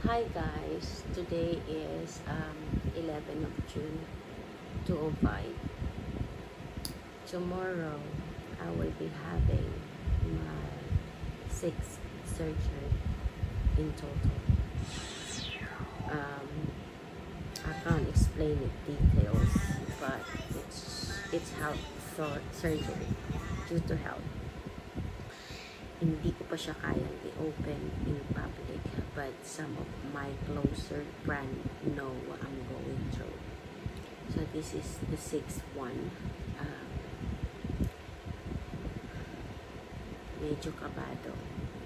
Hi guys, today is 11 of June 2005. Tomorrow I will be having my 6th surgery in total. I can't explain it details, but it's health surgery due to health. Hindi ko pa siya kayang i-open in public, but some of my closer friends know what I'm going through. So this is the 6th one. Medyo kabado.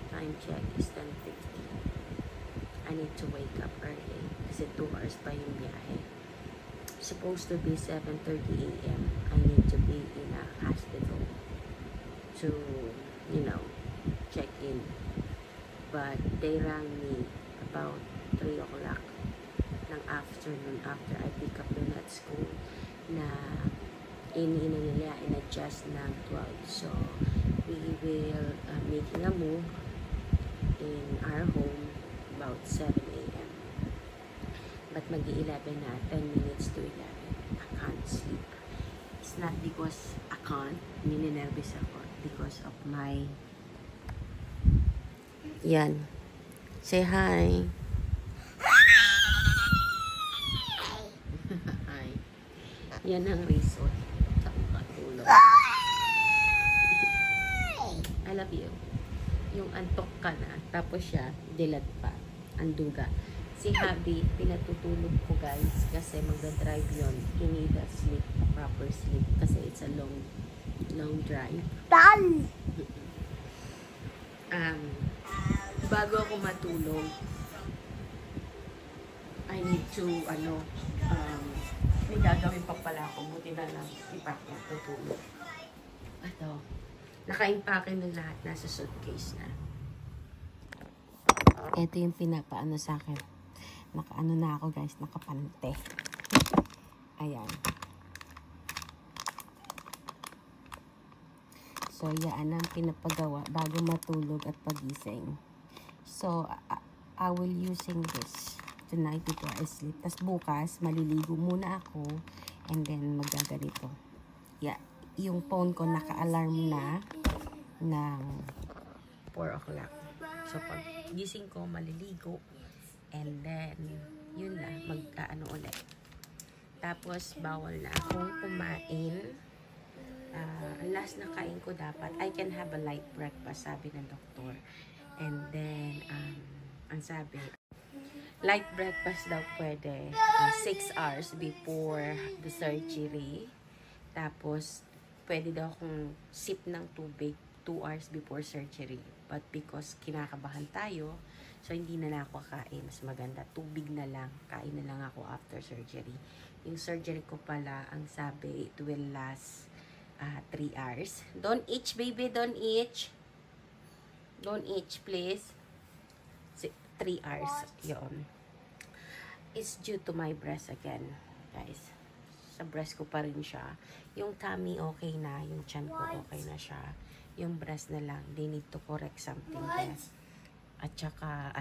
Time check is 10:50. I need to wake up early kasi 2 hours pa yung biyahe. Supposed to be 7:30 a.m. I need to be in a hospital to, check in. But they rang me about 3 o'clock ng afternoon after I pick up them at school na in-adjust ng 12. So, we will making a move in our home about 7 a.m. But mag-11 na, 10 minutes to 11. I can't sleep. It's not because I can't, ninenervous ako, because of my... Yan. Say hi. Hi. Yan ang reason sa katulog. I love you. Yung antok ka na, tapos siya, dilat pa. Anduga. Si Habi, pinatutulog ko guys, kasi magda-drive yon. You need a sleep, a proper sleep, kasi it's a long drive. Bago ako matulog, I need to, may gagawin pa pala ako. Buti na lang, ipak na tutulog. Ito, naka-impake ng lahat, nasa suitcase na. Ito yung pinapaano sa akin. Nakaano na ako guys, nakapante. Ayan. So, yan ang pinapagawa bago matulog at pagising. So, I will using this tonight before I sleep. Tapos bukas, maliligo muna ako and then magaganito. Yeah, yung phone ko naka-alarm na ng 4 o'clock. So, pag gising ko, maliligo and then, yun na, mag-ano ulit. Tapos, bawal na akong kumain. Last na kain ko dapat, I can have a light breakfast, sabi ng doktor. And then, ang sabi, light breakfast daw pwede 6 hours before the surgery. Tapos, pwede daw akong sip ng tubig 2 hours before surgery. But because kinakabahan tayo, so hindi na ako kakain. Mas maganda, tubig na lang. Kain na lang ako after surgery. Yung surgery ko pala, ang sabi, it will last 3 hours. Don't itch, baby. Don't itch. Don't itch, please. 3 hours. Yun. It's due to my breast again, guys. Sa breast ko pa rin siya. Yung tummy okay na. Yung chan ko okay na siya. Yung breast na lang, they need to correct something there. At saka,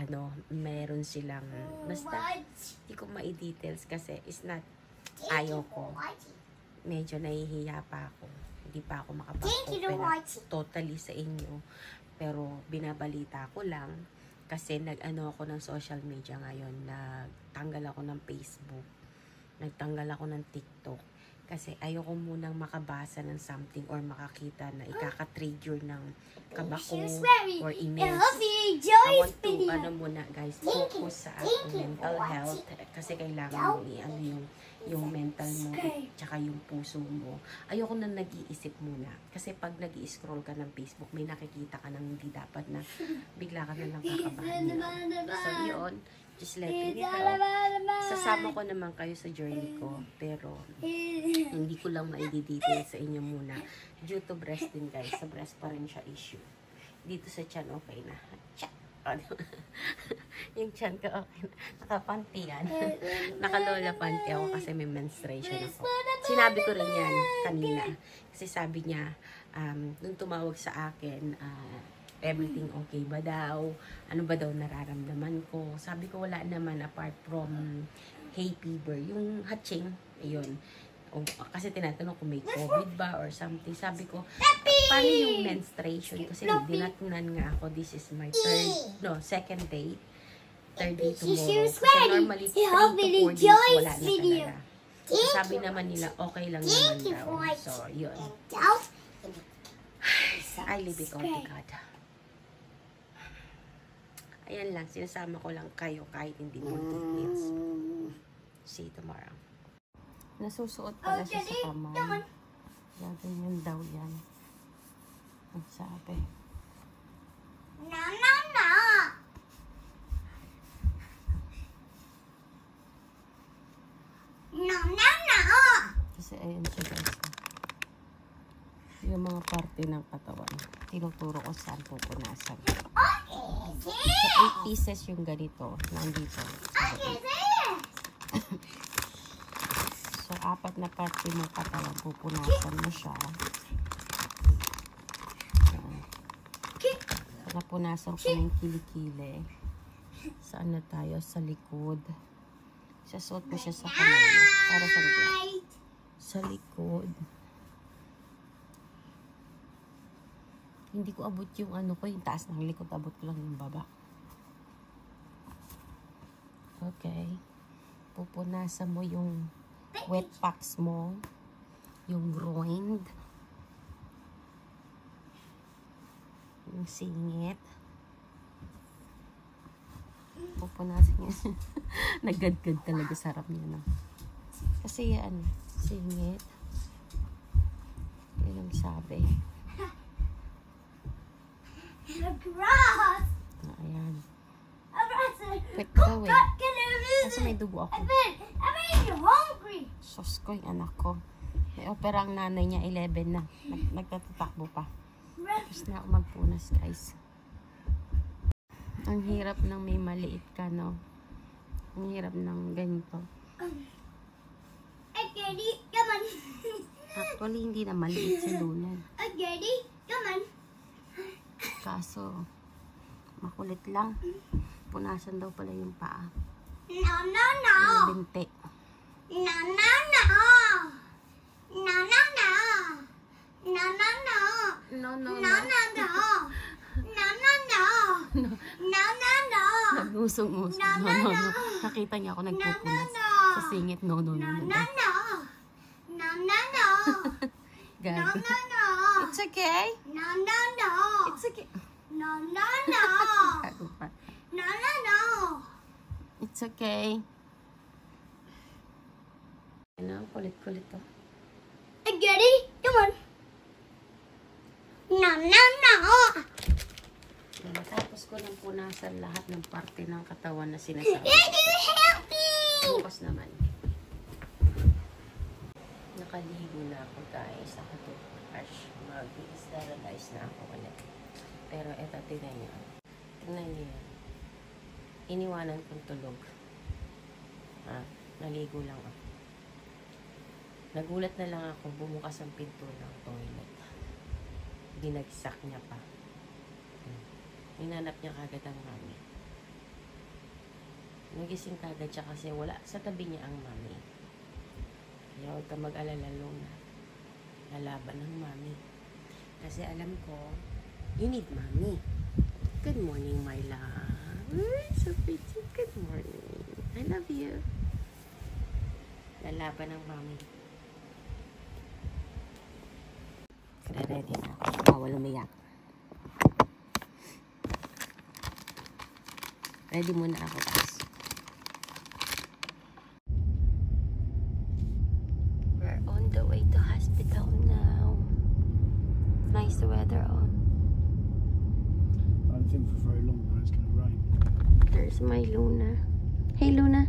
meron silang, basta, hindi ko ma-details kasi it's not, ayaw ko. Medyo nahihiya pa ako. Hindi pa ako makapag-open totally sa inyo. Pero binabalita ko lang kasi nag-ano ako ng social media ngayon. Nagtanggal ako ng Facebook. Nagtanggal ako ng TikTok. Kasi ayoko munang makabasa ng something or makakita na ikaka-trigger ng kabako or emails. I want to, muna guys, focus sa aking mental health. Kasi kailangan mo yung mental mo, tsaka yung puso mo. Ayoko na nag-iisip muna. Kasi pag nag-i-scroll ka ng Facebook, may nakikita ka ng hindi dapat na bigla ka na lang kakabahan. So, yun. Just letting it know. Sasama ko naman kayo sa journey ko. Pero, hindi ko lang ma-detail sa inyo muna. Due to breast din guys. Sa breast pa rin siya issue. Dito sa chan, okay na. Yung chan ko, okay na. Nakapanty yan. Nakalola panty ako kasi may menstruation ako. Sinabi ko rin yan kanina. Kasi sabi niya, nung tumawag sa akin, everything okay ba daw? Ano ba daw nararamdaman ko? Sabi ko wala naman apart from hay fever. Yung hatching, ayun. Kasi tinatanong kung may COVID ba or something. Sabi ko, paano yung menstruation? Kasi dinatunan nga ako, this is my second day. Third day tomorrow. Kasi normally 3 to 4 days wala na talaga. So, sabi naman nila, okay lang naman daw. So, yun. I leave it all to God. Ayan lang, sinasama ko lang kayo kahit hindi mo details. See you tomorrow. Nasusuot pala siya sa kamay. Gaganyan daw yan. Ang sabi. No, no, no. No, no, no. Kasi ayan siya guys. Yung mga parte ng katawan. Tinuturo ko saan pupunasan. So 8 pieces yung ganito. Nandito. So 4 na parte ng katawan. Pupunasan mo siya. So napunasan ko ng kilikili. Saan na tayo? Sa likod. Sasuot ko siya sa kamay mo. Para sa likod. Sa likod. Hindi ko abot yung ano ko, yung taas ng likod. Abot ko lang yung baba. Okay. Pupunasan mo yung wet packs mo. Yung groin. Yung singit. Pupunasan niya. Naggadgad talaga, sarap niya, no? Kasi yan, singit. Yan ang sabi. Grass. Ayan. Quick Quick daw eh. Kasi may dugo ako. I'm hungry. Sos ko, yung anak ko. May opera ang nanay niya, 11 na. Nagtatatakbo pa. Tapos na ako magpunas, guys. Ang hirap ng may maliit ka, no? Ang hirap ng ganito. Daddy, come on. Actually, hindi na maliit si Luna. Daddy, come on. Kaso, makulit lang. Punasan daw pala yung paa. No, no, no. Yung binti. No, no, no. No, no, no. No, no, no. No, no, No, no. no, no. No, no, no. No, no, no. Nag-usong-usong. No, No, no, no, no. no. Nakita niya ako nagpupunas. No, no, no. Sa singit, no, no, no. No, no. no, no. No, no, no. No, Gago. no, no. It's okay. No, no, no. It's okay. No, no, no. Gago pa. No, no, no. It's okay. Ano, kulit-kulit to. Daddy, come on. No, no, no. Matapos ko nang punasan lahat ng parte ng katawan na sinasabi. Daddy, help me. Bukas naman. Nakaligo na ako, guys. Nakatoothbrush. Mag-sterilize na ako ulit. Pero eto, tingnan niyo. Tingnan niyo yan. Iniwanan kong tulog. Naligo lang ako. Nagulat na lang ako, bumukas ang pinto ng toilet. Binagsak niya pa. Hinanap niya kagad ang mami. Nagising kagad siya kasi wala sa tabi niya ang mami. Kaya huwag ka mag-alala, Luna. Lalaban ng mami. Kasi alam ko, you need mami. Good morning, my love. So pretty. Good morning. I love you. Lalaban ng mami. Ready na ako. Bawal umiyak. Ready muna ako, guys. We're on the way to hospital now. Nice weather on. I don't think for very long now it's going to rain. There's my Luna. Hey, Luna.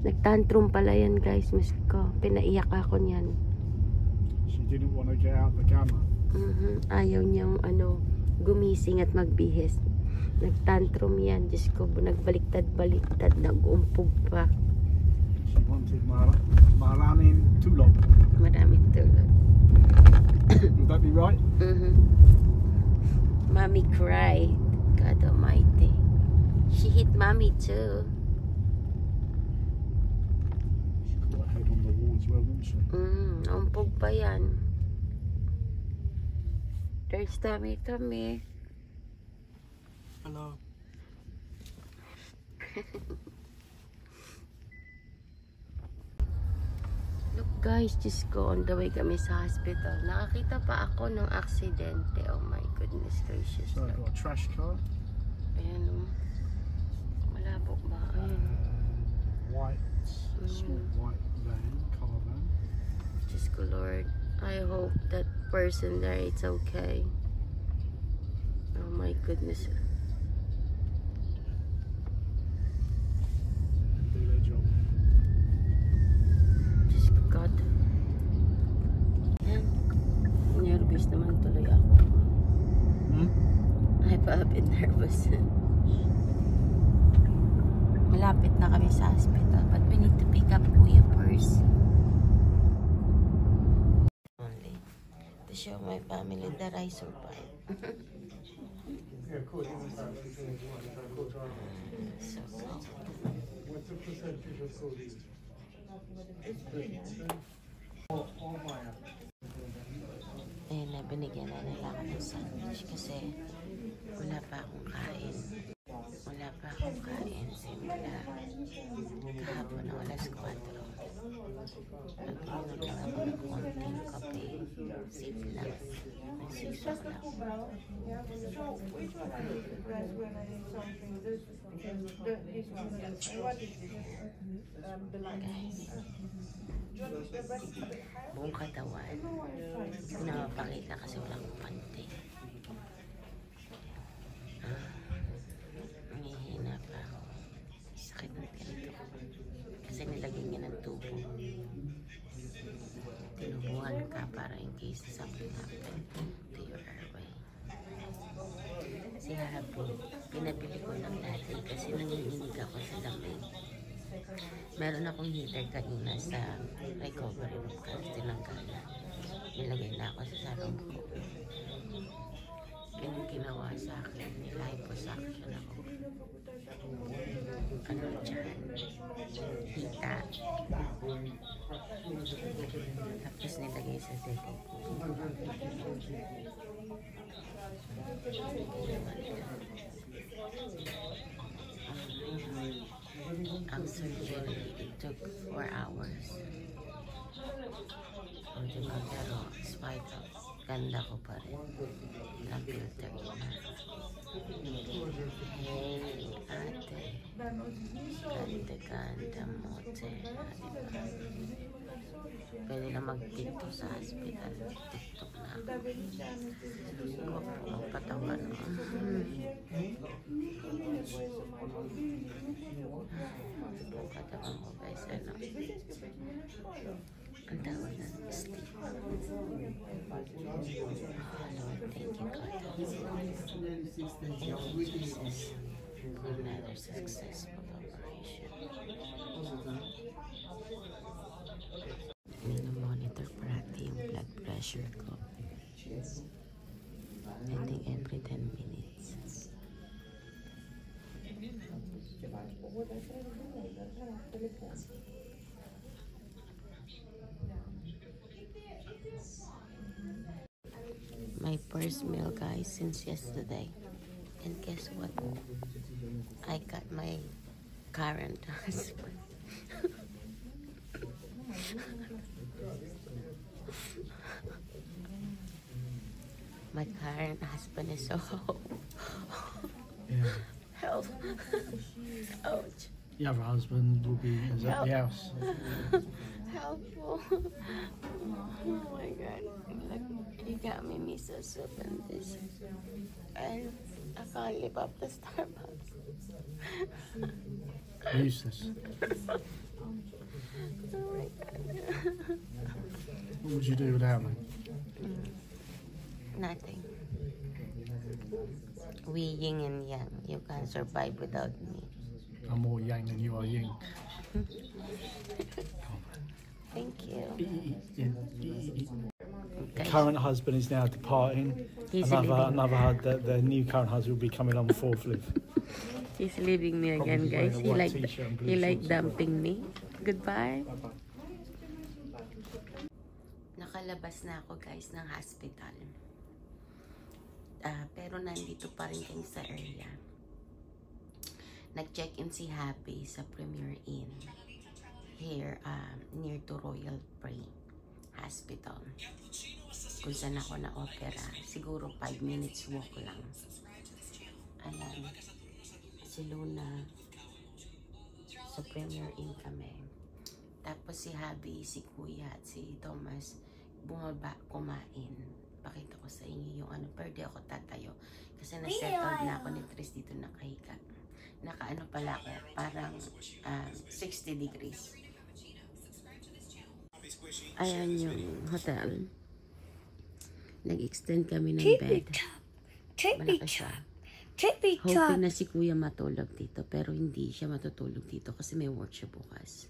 Nagtantrum pala yan, guys. Miss ko. Pinaiyak ako niyan. She didn't want to get out the camera. Ayaw niyang gumising at magbihis. Nagtantrum yan. Diyos ko, nagbaliktad-baliktad. Nag-umpog pa. She wanted maraming tulog. Maraming tulog. Would that be right? Mommy cried. God almighty. She hit mommy too. She got her head on the wall as well, didn't she? Umpog pa yan. There's Tommy. Hello. Look guys, just go on the way kami sa hospital. Nakakita pa ako ng aksidente. Oh my goodness gracious. So I've got a trash car. Ayan o. Malabo ba? Ayan. White, small white van, car van. Just go Lord. I hope that person there it's okay. Oh my goodness. Do their job. Just God. Yan. Nervous naman tuloy ako. Ay pa a bit nervous. Malapit na kami sa hospital but we need to pick up Kuya first. Only to show my family that I survived. So ayun na, binigyan na nila ako ng sandwich kasi wala pa akong kain. Wala pa akong kain simula kahapon na alas 4. Nag-inom lang ako ng konting kape. Sip lang. Ng 6 o'clock. Guys, buong katawan hindi na mapakita kasi wala akong pante. Nangihina pa ako. Sakit ng ganito kasi nilagyan niya ng tubo. Tinubuhan ka para in case something happen to your airway. Si Happy, pinabili ko ng latte kasi nanginginig ako sa lamig. Meron akong heater kanina sa recovery room kasi tinanggal na. Nilagay na ako sa sarong ko. Yung ginawa sa akin, nila-hyposuction ako. Ano dyan? Hita. Tapos nilagay sa dede ko. Ang surgery, it took 4 hours. Until ko pero spite of ganda ko pa rin. Na-filter na. Hey, ate. Ganda mo, te. Pwede na mag-tiktok sa hospital. Tiktok na ako. Ang patawan mo. Ang patawan mo guys, ano? Ang tawag na sleep. Oh, Lord, thank you, God. Thank you, Jesus, for another successful operation. Monitor parati yung blood pressure ko. I think every 10 minutes. My first meal guys since yesterday, and guess what, I got my current husband. My current husband is so help. Ouch. The other husband will be at the house. Helpful. Oh my god. Look, you got me miso soup and this. And I can't live up to Starbucks. Useless. Oh my god. What would you do without me? Nothing. We yin and yang. You can't survive without me. I'm more yang than you are yin. Thank you. The Guys, current husband is now departing. he's leaving. The new current husband will be coming on the forklift. He's leaving me again, Probably guys. wearing a white t-shirt and blue shorts. Dumping me. Goodbye. Bye-bye. Nakalabas na ako, guys, ng hospital. Pero nandito pa rin kami sa area. Nag-check-in si Happy sa Premier Inn. Here, near to Royal Prey Hospital. Kung saan ako na-opera. Siguro 5 minutes walk lang. Ayan. Si Luna. Sa Premier Inn kami. Tapos si Habi, si Kuya at si Thomas bumaba kumain. Pakita ko sa inyo yung ano. Pero di ako tatayo. Kasi na-settled na ako ni Tris dito nakahiga. Nakaano pala ako. Parang 60 degrees. Ayan yung hotel. Nag-extend kami ng bed. Malaki siya. Hoping na si Kuya matulog dito. Pero hindi siya matutulog dito kasi may work siya bukas.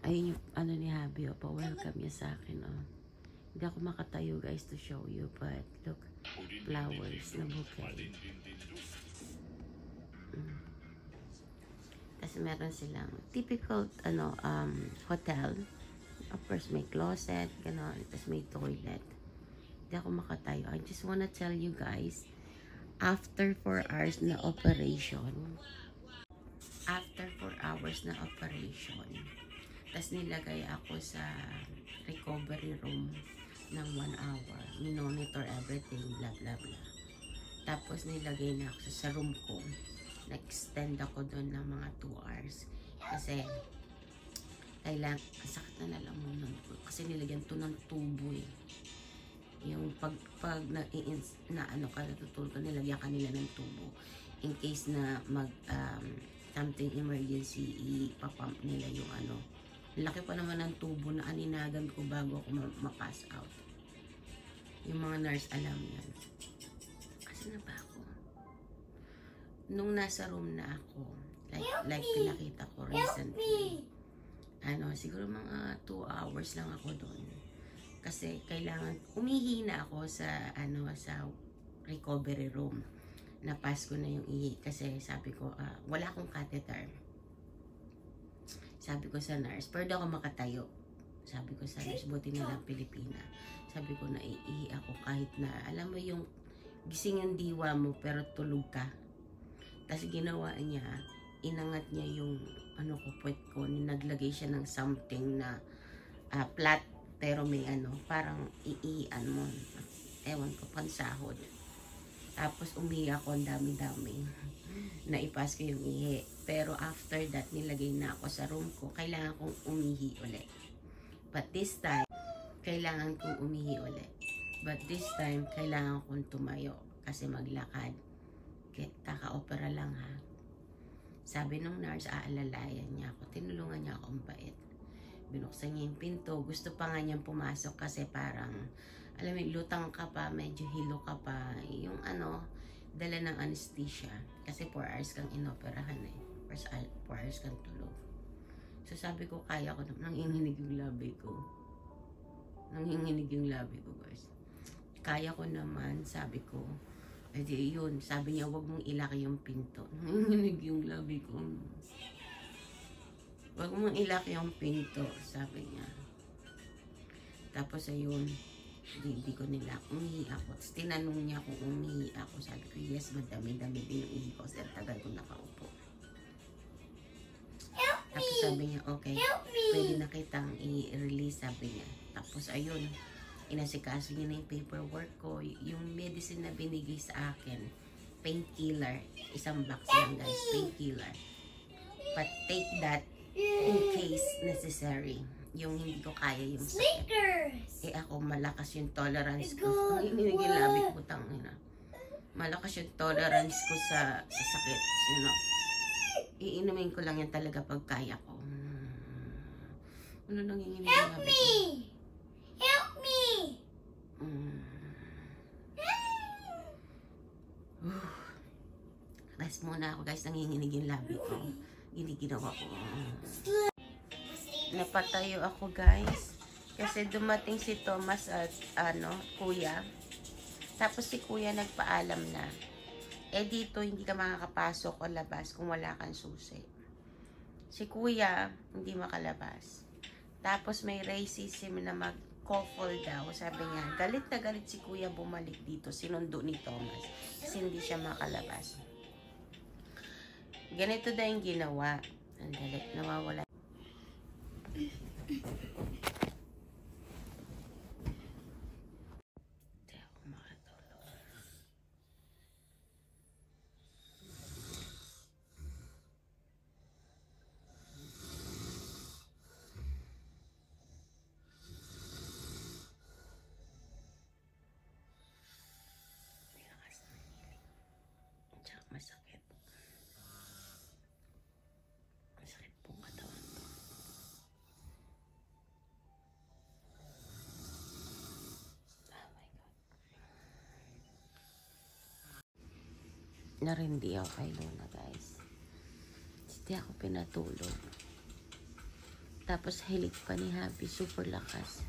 Ayun yung ano ni Habi. Pa-welcome niya sa akin. Hindi ako makatayo guys to show you. But look, flowers na bouquet. Kasi meron silang typical hotel. Of course, may closet, gano'n. Tapos may toilet. Hindi ako makatayo. I just wanna tell you guys, after 4 hours na operation, tapos nilagay ako sa recovery room ng 1 hour. Minonitor everything, blah, blah, blah. Tapos nilagay na ako sa room ko. Nag-extend ako doon ng mga 2 hours. Kasi, kailangan, sakit na lalamunan ko. Kasi nilagyan to ng tubo eh. Yung pag natutulog ka, nilagyan kanila ng tubo. In case na something emergency, ipapump nila yung ano. Laki pa naman ng tubo na aninagan ko bago ako ma-pass out. Yung mga nurse alam yan. Kasi na ba ako? Nung nasa room na ako, like pinakita ko recently, siguro mga 2 hours lang ako doon. Kasi kailangan, umihina ako sa recovery room. Napas ko na yung ihi. Kasi sabi ko, wala akong catheter. Sabi ko sa nurse, pero di ako makatayo. Sabi ko sa nurse, buti na lang Pilipina. Sabi ko na iihi ako kahit na, alam mo yung gising ang diwa mo pero tulog ka. Tapos ginawa niya, inangat niya yung puwet ko, naglagay siya ng something na flat, pero may parang iian mo. Ewan ko, pansahod. Tapos umihi ako, ang dami-dami. Naipas ko yung ihi. Pero after that, nilagay na ako sa room ko. Kailangan kong umihi ulit. But this time, kailangan kong umihi ulit. But this time, kailangan kong tumayo. Kasi maglakad. Kaka-opera lang ha. Sabi nung nurse, aalalayan niya ako. Tinulungan niya akong bait. Binuksan niya yung pinto. Gusto pa nga niyang pumasok kasi parang, alam mo, lutang ka pa, medyo hilo ka pa. Yung dala ng anesthesia. Kasi 4 hours kang inoperahan eh. 4 hours kang tulog. So sabi ko, kaya ko naman. Nanginginig yung labi ko. Nanginginig yung labi ko, guys. Kaya ko naman, sabi ko. Edi yun, sabi niya, wag mong ilaki yung pinto. Nanginginig yung labi ko. Wag mong ilaki yung pinto, sabi niya. Tapos ayun, hindi ko nila, umihi ako. Tapos tinanong niya kung umihi ako. Sabi ko, yes, madami-dami din yung ihi ko. Kasi tagal ko nakaupo. Tapos sabi niya, okay, pwede na kitang i-release, sabi niya. Tapos ayun, inasikaso niya na yung paperwork ko. Yung medicine na binigay sa akin, painkiller. Isang box lang guys, painkiller. But take that in case necessary. Yung hindi ko kaya yung sakit. Ako malakas yung tolerance ko. Labi ko tangina. Malakas yung tolerance ko sa sakit. Iinumin ko lang yan talaga pag kaya ko. Ano nanginginig yung labi ko? Help me! Rest muna ako guys. Nanginginig yung labi ko. Giniginawa ko. Napatayo ako guys. Kasi dumating si Thomas at kuya. Tapos si kuya nagpaalam na. Eh dito hindi ka makakapasok o labas kung wala kang susi. Si kuya hindi makalabas. Tapos may racism na mag-call daw. Sabi niya, galit na galit si kuya bumalik dito. Sinundo ni Thomas. Kasi hindi siya makalabas. Ganito daw yung ginawa. Ang galit, nawawala. Masakit. Masakit pong katawan to. Oh my God. Narindi ako kay Luna, guys. Hindi ako pinatulog. Tapos hilig pa ni Happy, super lakas.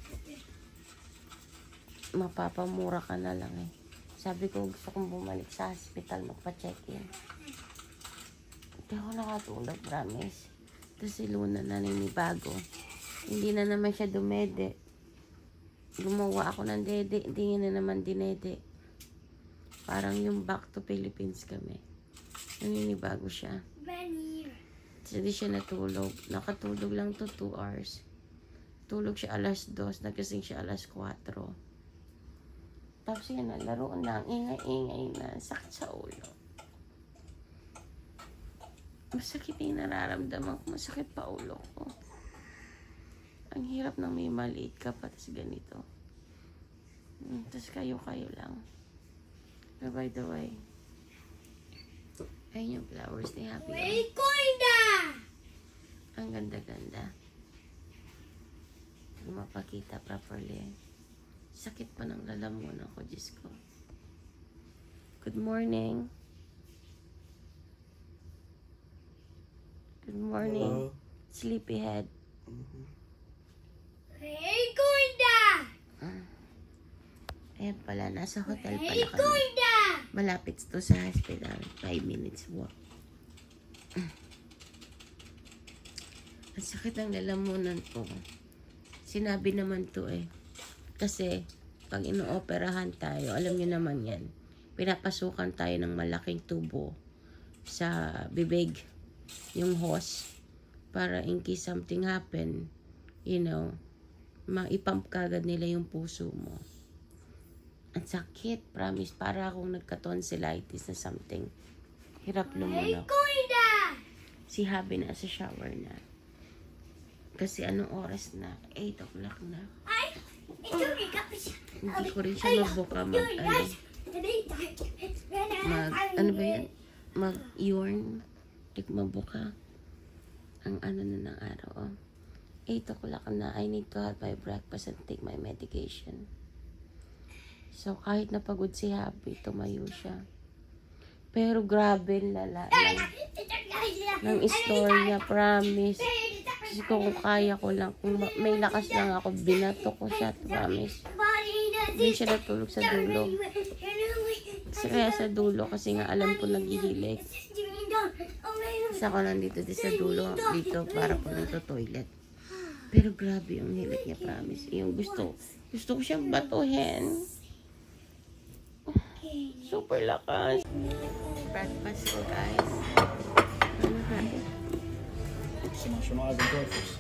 Mapapamura ka na lang eh. Sabi ko, gusto kong bumalik sa hospital, magpa-check-in. Hindi ako nakatulog, promise. Tapos si Luna naninibago. Hindi na naman siya dumede. Gumawa ako ng dede, hindi niya na naman dinede. Parang yung back to Philippines kami. Naninibago siya. Tapos hindi siya natulog. Nakatulog lang to 2 hours. Tulog siya alas 2, nagising siya alas 4. Tapos yan, laruan na, ingay-ingay na, sakit sa ulo. Masakit yung nararamdaman ko, masakit pa ulo ko. Ang hirap na may maliit ka pa, tapos ganito. Tapos kayo-kayo lang. Pero by the way, ayun yung flowers ni Happy. Ang ganda-ganda. Hindi mapakita properly. Sakit pa ng lalamunan ko, Diyos ko. Good morning. Good morning. Hello. Sleepyhead. Hey, Kuya! Ayan pala, nasa hotel pala kami. Malapit to sa hospital. 5 minutes walk. Ang sakit ang lalamunan ko. Sinabi naman to eh. Kasi, pag inooperahan tayo, alam niyo naman yan, pinapasukan tayo ng malaking tubo sa bibig, yung hose, para in case something happen, you know, maipump kagad nila yung puso mo. Ang sakit, promise, para akong nagka-tonsillitis na something. Hirap lumunok. Si Habi na sa shower na. Kasi anong oras na? 8 o'clock na. Hindi ko rin siya magbuka ano ba yan? Mag-yorn. Hindi ko magbuka. Ang ano na ng araw. 8 o'clock na. I need to have my breakfast and take my medication. So, kahit napagod si Happy, tumayo siya. Pero grabe, lala ng istorya, promise. Kasi kung kaya ko lang, kung may lakas lang ako, binato ko siya, promise. Hindi siya natulog sa dulo. Kasi kaya sa dulo, kasi nga alam ko naghihilik. Kasi ako nandito din sa dulo, dito para po nagto-toilet. Pero grabe yung hilik niya, promise. Yung gusto ko siyang batuhin. Super lakas. Breakfast ko, guys. Ano natin? So much for my breakfast.